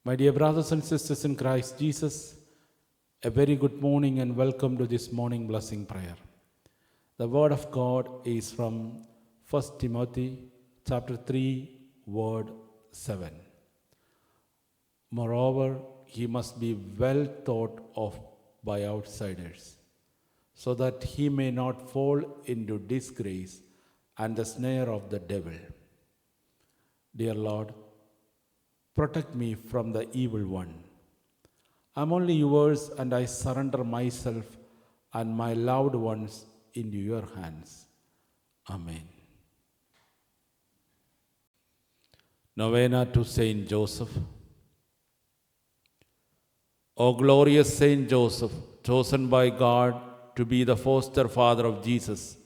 My dear brothers and sisters in Christ Jesus, a very good morning and welcome to this morning blessing prayer. The word of God is from 1 Timothy chapter 3, word 7. Moreover, he must be well thought of by outsiders, so that he may not fall into disgrace and the snare of the devil. Dear Lord, protect me from the evil one. I am only yours, and I surrender myself and my loved ones into your hands. Amen. Novena to Saint Joseph. O glorious Saint Joseph, chosen by God to be the foster father of Jesus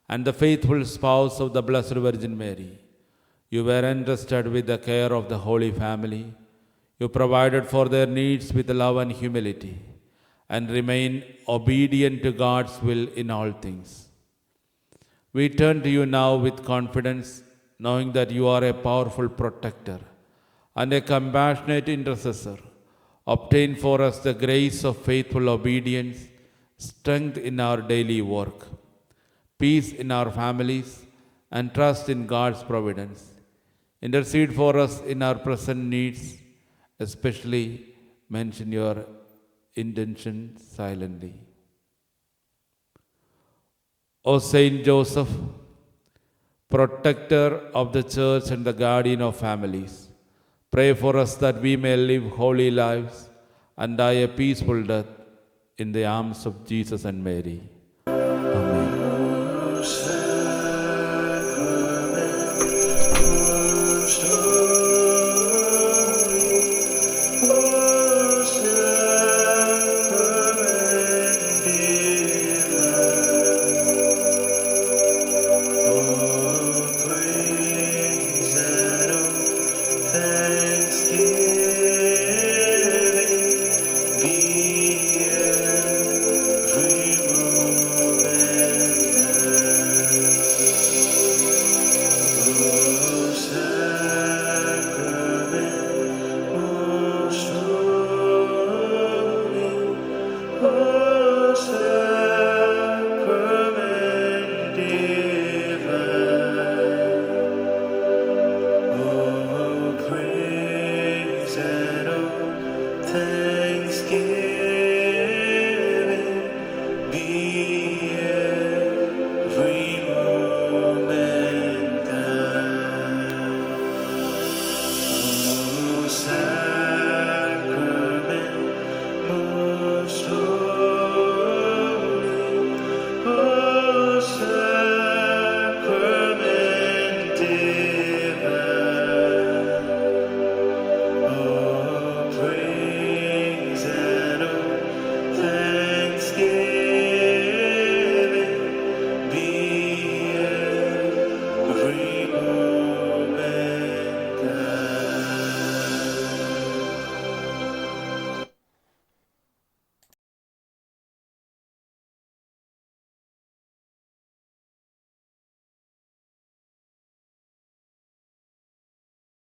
and the faithful spouse of the Blessed Virgin Mary, you were entrusted with the care of the Holy Family. You provided for their needs with love and humility, and remain obedient to God's will in all things. We turn to you now with confidence, knowing that you are a powerful protector and a compassionate intercessor. Obtain for us the grace of faithful obedience, strength in our daily work, peace in our families, and trust in God's providence. Intercede for us in our present needs, especially mention your intention silently. O Saint Joseph, protector of the church and the guardian of families, pray for us that we may live holy lives and die a peaceful death in the arms of Jesus and Mary.